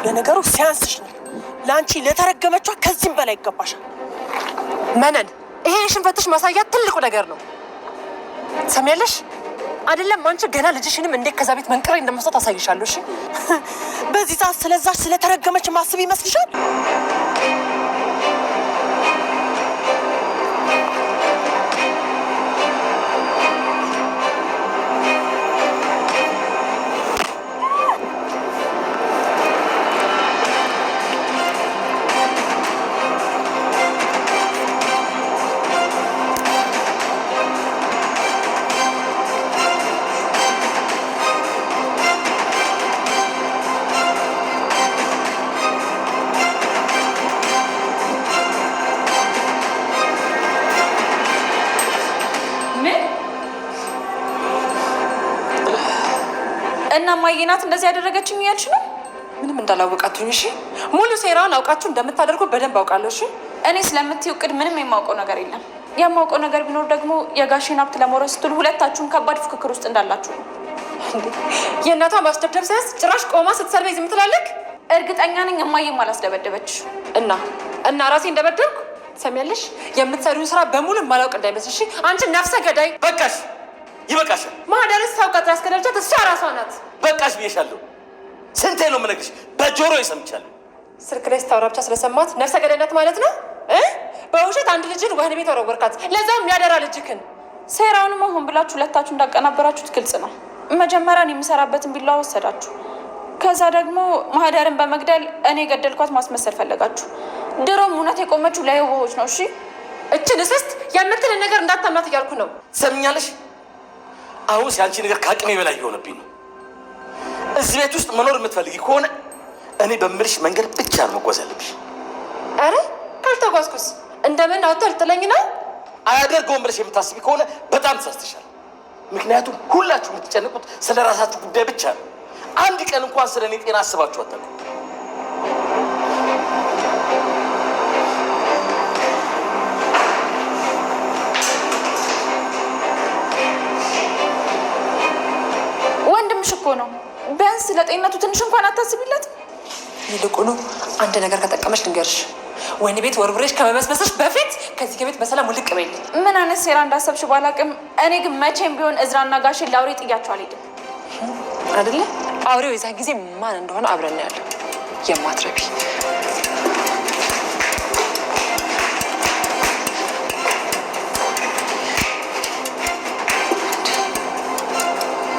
ለነገሩ ሲያንስሽ ነው። ላንቺ ለተረገመችው ከዚህም በላይ ይገባሻል። መነን ይሄ ሽንፈትሽ ማሳያ ትልቁ ነገር ነው። ሰሚያለሽ አይደለም? አንቺ ገና ልጅሽንም እንዴት ከዛ ቤት መንቀር እንደመስጠት አሳይሻለሁ። እሺ በዚህ ሰዓት ስለዛች ስለተረገመች ማስብ ይመስልሻል? እና ማየናት እንደዚህ ያደረገችኝ እያልሽ ነው? ምንም እንዳላወቃችሁኝ። እሺ ሙሉ ሴራውን አውቃችሁ እንደምታደርጉ በደንብ አውቃለሁ። እሺ እኔ ስለምትይው እቅድ ምንም የማውቀው ነገር የለም። የማውቀው ነገር ቢኖር ደግሞ የጋሽን ሀብት ለመውረስ ስትሉ ሁለታችሁም ከባድ ፍክክር ውስጥ እንዳላችሁ ነው። የእናቷ ማስደብደብ ሳያንስ ጭራሽ ቆማ ስትሰልበኝ ዝም ትላለህ? እርግጠኛ ነኝ እማዬም አላስደበደበችሽ። እና ራሴ እንደበደልኩ ትሰሚያለሽ? የምትሰሪውን ስራ በሙሉ ማላውቅ እንዳይመስልሽ። አንቺ ነፍሰ ገዳይ! በቃሽ፣ ይበቃሻል። ማህደርስ ታውቃት ያስከደልቻት እሷ ራሷ ናት። በቃሽ ብዬሻለሁ። ስንቴ ነው የምነግርሽ? በጆሮ ይሰምቻለሁ። ስልክ ላይ ስታወራ ብቻ ስለሰማት ነፍሰ ገዳይነት ማለት ነው። በውሸት አንድ ልጅን ወህኒ ቤት ወረወርካት፣ ለዛውም ያደራ ልጅክን። ሴራውንም ሆን ብላችሁ ሁለታችሁ እንዳቀናበራችሁት ግልጽ ነው። መጀመሪያ የምሰራበትን ቢላዋ ወሰዳችሁ፣ ከዛ ደግሞ ማህደርን በመግደል እኔ ገደልኳት ማስመሰል ፈለጋችሁ። ድሮም እውነት የቆመችው ለየዋሆች ነው። እሺ እችን እስስት የምትልን ነገር እንዳታምናት እያልኩ ነው። ትሰምኛለሽ? አሁን ሲያንቺ ነገር ከአቅሜ በላይ እየሆነብኝ ነው። እዚህ ቤት ውስጥ መኖር የምትፈልጊ ከሆነ እኔ በምልሽ መንገድ ብቻ ነው መጓዝ ያለብሽ። አረ ካልተጓዝኩስ እንደምን አውጥተህ ልጥለኝ ነው? አያደርገውም ብለሽ የምታስቢ ከሆነ በጣም ተሳስተሻል። ምክንያቱም ሁላችሁ የምትጨንቁት ስለ ራሳችሁ ጉዳይ ብቻ ነው። አንድ ቀን እንኳን ስለ እኔ ጤና አስባችሁ አታውቁም። ወንድምሽ እኮ ነው። ቢያንስ ለጤንነቱ ትንሽ እንኳን አታስቢለት? ይልቁኑ አንድ ነገር ከጠቀመች ልንገርሽ፣ ወይኔ ቤት ወርውሬሽ ከመመስመስሽ በፊት ከዚህ ከቤት በሰላም ውልቅ በይልኝ። ምን አይነት ሴራ እንዳሰብሽ ባላቅም፣ እኔ ግን መቼም ቢሆን እዝራና ጋሼን ለአውሬ ጥያቸው አልሄድም። አይደለ? አውሬው የዛ ጊዜ ማን እንደሆነ አብረን ያለው የማትረቢ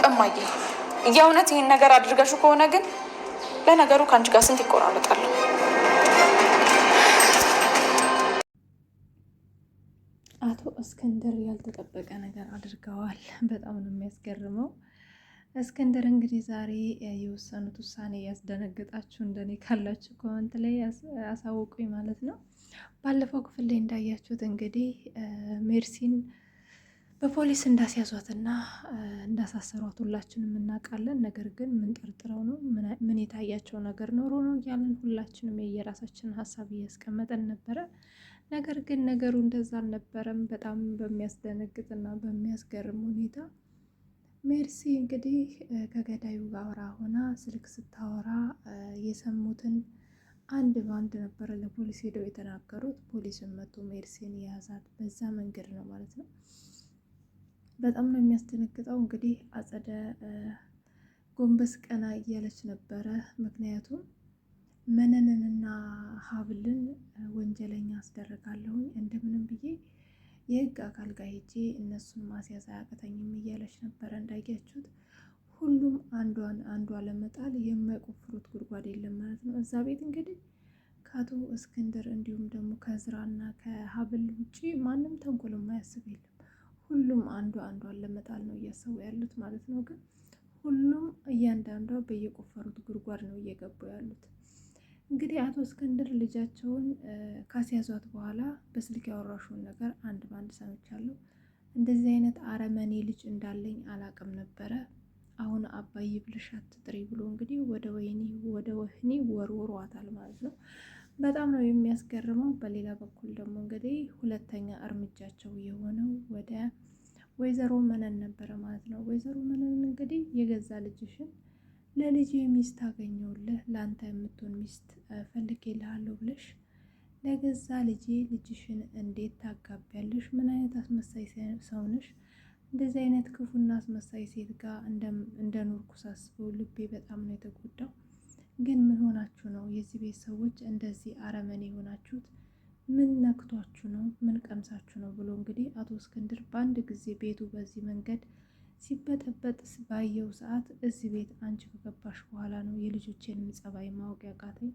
እማዬ፣ የእውነት ይህን ነገር አድርገሽው ከሆነ ግን ለነገሩ ከአንቺ ጋር ስንት ይቆራረጣሉ። አቶ እስክንድር ያልተጠበቀ ነገር አድርገዋል። በጣም ነው የሚያስገርመው። እስክንድር እንግዲህ ዛሬ የወሰኑት ውሳኔ ያስደነግጣችሁ እንደኔ ካላችሁ ኮመንት ላይ አሳውቁኝ ማለት ነው። ባለፈው ክፍል ላይ እንዳያችሁት እንግዲህ ሜርሲን በፖሊስ እንዳስያዟትና እንዳሳሰሯት ሁላችንም እናውቃለን። ነገር ግን ምን ጠርጥረው ነው? ምን የታያቸው ነገር ኖሮ ነው እያለን ሁላችንም የየራሳችንን ሀሳብ እያስቀመጠን ነበረ። ነገር ግን ነገሩ እንደዛ አልነበረም። በጣም በሚያስደነግጥና በሚያስገርም ሁኔታ ሜርሲ እንግዲህ ከገዳዩ ጋር ሆና ስልክ ስታወራ የሰሙትን አንድ ባንድ ነበረ ለፖሊስ ሄደው የተናገሩት። ፖሊስን መቶ ሜርሲን የያዛት በዛ መንገድ ነው ማለት ነው። በጣም ነው የሚያስደነግጠው። እንግዲህ አጸደ ጎንበስ ቀና እያለች ነበረ። ምክንያቱም መነንንና ሀብልን ወንጀለኛ አስደረጋለሁኝ እንደምንም ብዬ የህግ አካል ጋር ሄጄ እነሱን ማስያዝ አያቅተኝም እያለች ነበረ። እንዳያችሁት ሁሉም አንዷ ለመጣል የማይቆፍሩት ጉድጓድ የለም ማለት ነው። እዛ ቤት እንግዲህ ከአቶ እስክንድር እንዲሁም ደግሞ ከዝራና ከሀብል ውጭ ማንም ተንኮል የማያስብ የለም። ሁሉም አንዷን ለመጣል ነው እያሰቡ ያሉት ማለት ነው። ግን ሁሉም እያንዳንዷ በየቆፈሩት ጉድጓድ ነው እየገቡ ያሉት። እንግዲህ አቶ እስክንድር ልጃቸውን ካስያዟት በኋላ በስልክ ያወራሽውን ነገር አንድ በአንድ ሰምቻለሁ። እንደዚህ አይነት አረመኔ ልጅ እንዳለኝ አላቅም ነበረ። አሁን አባይ ብልሽ አትጥሪ ብሎ እንግዲህ ወደ ወህኒ ወርውሯታል ማለት ነው። በጣም ነው የሚያስገርመው። በሌላ በኩል ደግሞ እንግዲህ ሁለተኛ እርምጃቸው የሆነው ወደ ወይዘሮ መነን ነበረ ማለት ነው። ወይዘሮ መነን እንግዲህ የገዛ ልጅሽን ለልጄ ሚስት አገኘውልህ ለአንተ የምትሆን ሚስት ፈልጌልሃለሁ ብለሽ ለገዛ ልጅሽን እንዴት ታጋቢያለሽ? ምን አይነት አስመሳይ ሰው ነሽ? እንደዚህ አይነት ክፉና አስመሳይ ሴት ጋር እንደኖርኩ ሳስበው ልቤ በጣም ነው የተጎዳው። ግን ምን ሆናችሁ ነው የዚህ ቤት ሰዎች እንደዚህ አረመኔ የሆናችሁት? ምን ነክቷችሁ ነው? ምን ቀምሳችሁ ነው? ብሎ እንግዲህ አቶ እስክንድር በአንድ ጊዜ ቤቱ በዚህ መንገድ ሲበጠበጥ ባየው ሰዓት እዚህ ቤት አንቺ ከገባሽ በኋላ ነው የልጆቼንም ጸባይ ማወቅ ያቃተኝ።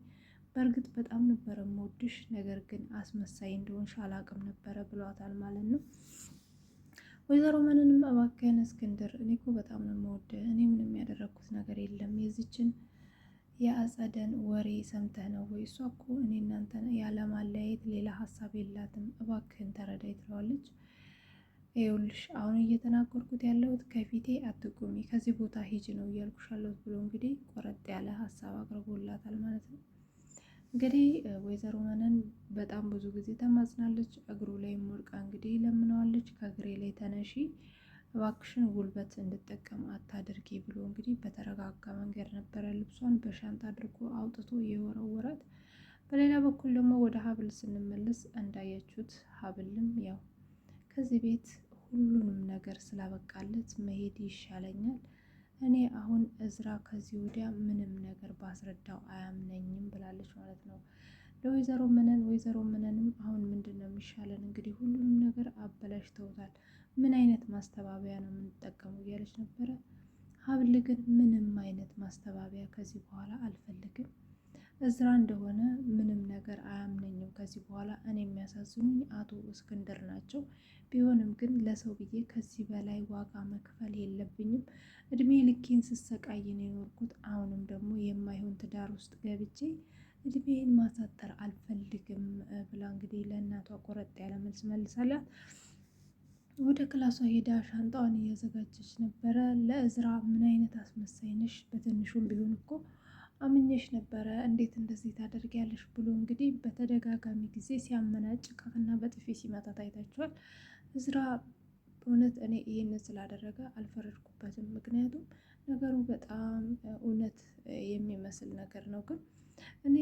በእርግጥ በጣም ነበረ የምወድሽ፣ ነገር ግን አስመሳይ እንደሆንሽ አላቅም ነበረ ብሏታል ማለት ነው። ወይዘሮ መነንም እባክህን እስክንድር እኔ እኮ በጣም ነው የምወድህ፣ እኔ ምንም ያደረግኩት ነገር የለም፣ የዚችን የአጸደን ወሬ ሰምተህ ነው ወይ? እሷ እኮ እኔ እናንተ ያለማለያየት ሌላ ሀሳብ የላትም፣ እባክህን ተረዳይ ትለዋለች። ይኸውልሽ አሁን እየተናገርኩት ያለሁት ከፊቴ አትቁሚ፣ ከዚህ ቦታ ሂጅ ነው እያልኩሽ ያለሁት ብሎ እንግዲህ ቆረጥ ያለ ሀሳብ አቅርቦላታል ማለት ነው። እንግዲህ ወይዘሮ መነን በጣም ብዙ ጊዜ ተማጽናለች። እግሩ ላይ ወድቃ እንግዲህ ለምነዋለች። ከእግሬ ላይ ተነሺ እባክሽን ጉልበት እንድጠቀም አታድርጊ ብሎ እንግዲህ በተረጋጋ መንገድ ነበረ ልብሷን በሻንጣ አድርጎ አውጥቶ የወረወራት። በሌላ በኩል ደግሞ ወደ ሀብል ስንመለስ እንዳያችሁት ሀብልም ያው ከዚህ ቤት ሁሉንም ነገር ስላበቃለት መሄድ ይሻለኛል፣ እኔ አሁን እዝራ ከዚህ ወዲያ ምንም ነገር ባስረዳው አያምነኝም ብላለች ማለት ነው ለወይዘሮ መነን። ወይዘሮ መነንም አሁን ምንድን ነው የሚሻለን? እንግዲህ ሁሉንም ነገር አበላሽተውታል፣ ምን አይነት ማስተባበያ ነው የምንጠቀመው እያለች ነበረ። ሀብል ግን ምንም አይነት ማስተባበያ ከዚህ በኋላ አልፈልግም፣ እዝራ እንደሆነ ምንም ነገር አያምነኝም ከዚህ በኋላ፣ እኔ የሚያሳዝኑኝ አቶ እስክንድር ናቸው። ቢሆንም ግን ለሰው ብዬ ከዚህ በላይ ዋጋ መክፈል የለብኝም፣ እድሜ ልኬን ስሰቃይ ነው የኖርኩት፣ አሁንም ደግሞ የማይሆን ትዳር ውስጥ ገብቼ እድሜን ማሳጠር አልፈልግም ብላ እንግዲህ ለእናቷ ቆረጥ ያለ መልስ መልሳላት። ወደ ክላሷ ሄዳ ሻንጣዋን እያዘጋጀች ነበረ። ለእዝራ ምን አይነት አስመሳይ ነሽ፣ በትንሹም ቢሆን እኮ አምኜሽ ነበረ፣ እንዴት እንደዚህ ታደርጊያለሽ ብሎ እንግዲህ በተደጋጋሚ ጊዜ ሲያመናጭቃትና በጥፊ ሲመታት አይታችኋል። እዝራ በእውነት እኔ ይህንን ስላደረገ አልፈረድኩበትም፣ ምክንያቱም ነገሩ በጣም እውነት የሚመስል ነገር ነው። ግን እኔ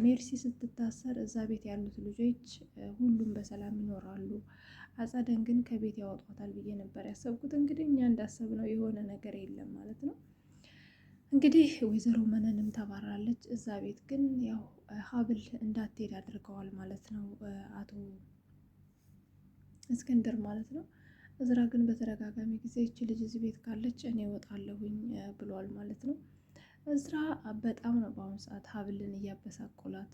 ሜርሲ ስትታሰር እዛ ቤት ያሉት ልጆች ሁሉም በሰላም ይኖራሉ፣ አጸደን ግን ከቤት ያወጧታል ብዬ ነበር ያሰብኩት። እንግዲህ እኛ እንዳሰብነው የሆነ ነገር የለም ማለት ነው። እንግዲህ ወይዘሮ መነንም ተባራለች። እዛ ቤት ግን ያው ሀብል እንዳትሄድ አድርገዋል ማለት ነው አቶ እስክንድር ማለት ነው። እዝራ ግን በተደጋጋሚ ጊዜ ይቺ ልጅ እዚህ ቤት ካለች እኔ እወጣለሁኝ ብሏል ማለት ነው። እዝራ በጣም ነው በአሁኑ ሰዓት ሀብልን እያበሳቆላት፣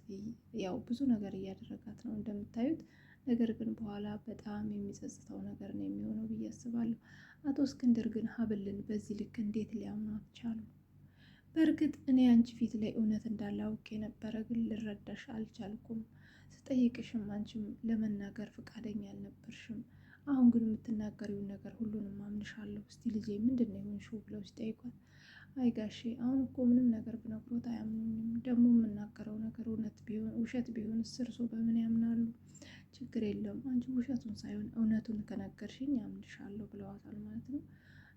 ያው ብዙ ነገር እያደረጋት ነው እንደምታዩት። ነገር ግን በኋላ በጣም የሚጸጽተው ነገር ነው የሚሆነው ብዬ አስባለሁ። አቶ እስክንድር ግን ሀብልን በዚህ ልክ እንዴት ሊያምኗት ቻሉ? በእርግጥ እኔ አንቺ ፊት ላይ እውነት እንዳለ አውቄ ነበረ፣ ግን ልረዳሽ አልቻልኩም። ስጠይቅሽም አንቺም ለመናገር ፈቃደኛ አልነበርሽም። አሁን ግን የምትናገሪውን ነገር ሁሉንም አምንሻለሁ። እስቲ ልጄ ምንድን ነው የሆንሽው ብለው ሲጠይቋት፣ አይ ጋሼ አሁን እኮ ምንም ነገር ብነግሮት አያምኑኝም። ደግሞ የምናገረው ነገር እውነት ቢሆን ውሸት ቢሆን እርሶ በምን ያምናሉ? ችግር የለውም አንቺ ውሸቱን ሳይሆን እውነቱን ከነገርሽኝ ያምንሻለሁ ብለዋታል ማለት ነው።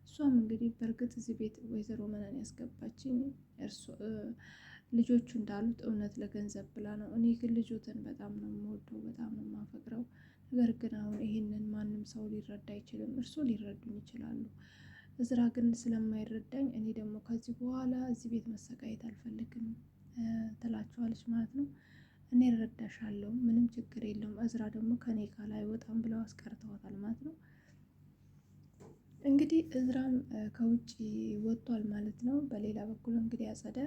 እሷም እንግዲህ በእርግጥ እዚህ ቤት ወይዘሮ መነን ያስገባችኝ ልጆቹ እንዳሉት እውነት ለገንዘብ ብላ ነው። እኔ ግን ልጆትን በጣም ነው የምወደው፣ በጣም ነው የማፈቅረው። ነገር ግን አሁን ይህንን ማንም ሰው ሊረዳ አይችልም። እርሶ ሊረዱኝ ይችላሉ፣ እዝራ ግን ስለማይረዳኝ እኔ ደግሞ ከዚህ በኋላ እዚህ ቤት መሰቃየት አልፈልግም ትላቸዋለች ማለት ነው። እኔ እረዳሻለሁ፣ ምንም ችግር የለውም፣ እዝራ ደግሞ ከኔ ጋር አይወጣም ብለው አስቀርተዋታል ማለት ነው። እንግዲህ እዝራም ከውጭ ወጥቷል ማለት ነው። በሌላ በኩል እንግዲህ አጸደ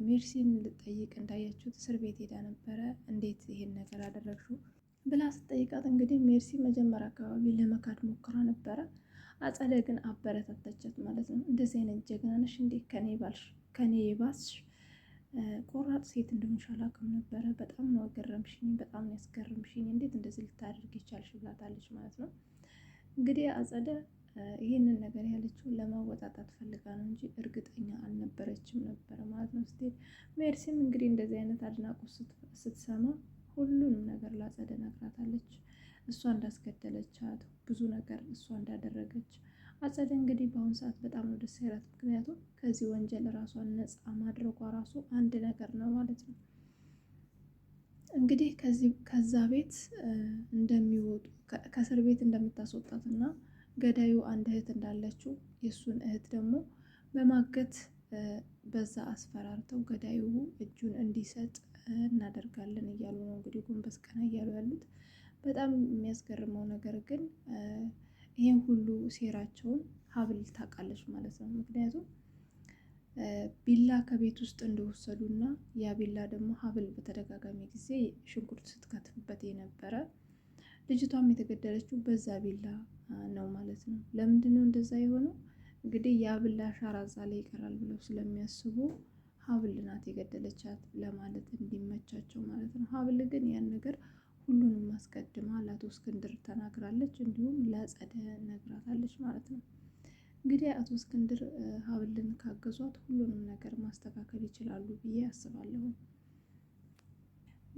ሜርሲን ልጠይቅ እንዳያችሁት እስር ቤት ሄዳ ነበረ። እንዴት ይሄን ነገር አደረግሽው ብላ ስጠይቃት እንግዲህ ሜርሲ መጀመሪያ አካባቢ ለመካድ ሞክራ ነበረ። አጸደ ግን አበረታታቻት ማለት ነው። እንደዚህ አይነት ጀግና ነሽ እንዴ? ከኔ የባስሽ ቆራጥ ሴት እንደሆንሽ አላውቅም ነበረ። በጣም ነው ገረምሽኝ፣ በጣም ነው ያስገርምሽኝ። እንዴት እንደዚህ ልታደርግ ይቻልሽ ብላታለች ማለት ነው። እንግዲህ አጸደ ይህንን ነገር ያለችው ለማወጣጣት ፈልጋ ነው እንጂ እርግጠኛ አልነበረችም ነበረ ማለት ነው። ስትሄድ ሜርሲም እንግዲህ እንደዚህ አይነት አድናቆት ስትሰማ ሁሉንም ነገር ላጸደ ነግራታለች። እሷ እንዳስገደለቻት ብዙ ነገር እሷ እንዳደረገች አጸደ እንግዲህ በአሁኑ ሰዓት በጣም ነው ደስ ያላት። ምክንያቱም ከዚህ ወንጀል ራሷን ነፃ ማድረጓ ራሱ አንድ ነገር ነው ማለት ነው። እንግዲህ ከዛ ቤት እንደሚወጡ ከእስር ቤት እንደምታስወጣት እና ገዳዩ አንድ እህት እንዳለችው የእሱን እህት ደግሞ በማገት በዛ አስፈራርተው ገዳዩ እጁን እንዲሰጥ እናደርጋለን እያሉ ነው እንግዲህ ጎንበስ ቀና እያሉ ያሉት። በጣም የሚያስገርመው ነገር ግን ይህን ሁሉ ሴራቸውን ሀብል ታውቃለች ማለት ነው። ምክንያቱም ቢላ ከቤት ውስጥ እንደወሰዱና ያ ቢላ ደግሞ ሀብል በተደጋጋሚ ጊዜ ሽንኩርት ስትከትፍበት የነበረ ልጅቷም የተገደለችው በዛ ቢላ ነው ማለት ነው። ለምንድን ነው እንደዛ የሆነው? እንግዲህ ያ ቢላ አሻራ እዛ ላይ ይቀራል ብለው ስለሚያስቡ ሀብል ናት የገደለቻት ለማለት እንዲመቻቸው ማለት ነው። ሀብል ግን ያን ነገር ሁሉንም አስቀድማ ለአቶ እስክንድር ተናግራለች፣ እንዲሁም ለአጸደ ነግራታለች ማለት ነው። እንግዲህ አቶ እስክንድር ሀብልን ካገዟት ሁሉንም ነገር ማስተካከል ይችላሉ ብዬ አስባለሁ።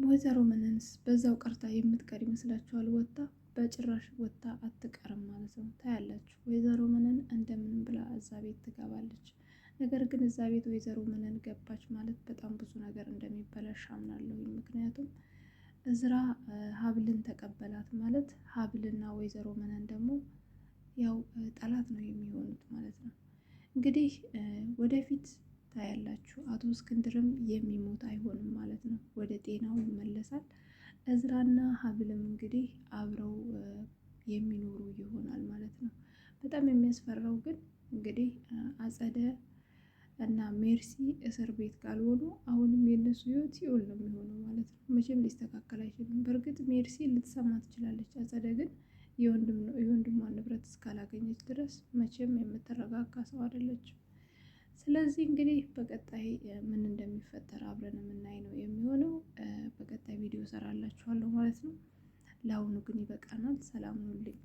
ወይዘሮ መነንስ በዛው ቀርታ የምትቀር ይመስላችኋል? ወጣ በጭራሽ ወጣ አትቀርም ማለት ነው። ታያላችሁ ወይዘሮ መነን እንደምንም ብላ እዛ ቤት ትገባለች። ነገር ግን እዛ ቤት ወይዘሮ መነን ገባች ማለት በጣም ብዙ ነገር እንደሚበላሽ አምናለሁ። ምክንያቱም እዝራ ሀብልን ተቀበላት ማለት ሀብልና ወይዘሮ መነን ደግሞ ያው ጠላት ነው የሚሆኑት ማለት ነው። እንግዲህ ወደፊት ታያላችሁ አቶ እስክንድርም የሚሞት አይሆንም ማለት ነው። ወደ ጤናው ይመለሳል። እዝራና ሀብልም እንግዲህ አብረው የሚኖሩ ይሆናል ማለት ነው። በጣም የሚያስፈራው ግን እንግዲህ አጸደ እና ሜርሲ እስር ቤት ካልሆኑ አሁንም የነሱ ህይወት ሲኦል ነው የሚሆነው ማለት ነው። መቼም ሊስተካከል አይችልም። በእርግጥ ሜርሲ ልትሰማ ትችላለች። አጸደ ግን የወንድሟን ንብረት እስካላገኘች ድረስ መቼም የምትረጋጋ ሰው አይደለችም። ስለዚህ እንግዲህ በቀጣይ ምን እንደሚፈጠር አብረን የምናይ ነው የሚሆነው። በቀጣይ ቪዲዮ ሰራላችኋለሁ ማለት ነው። ለአሁኑ ግን ይበቃናል። ሰላም ሁኑልኝ።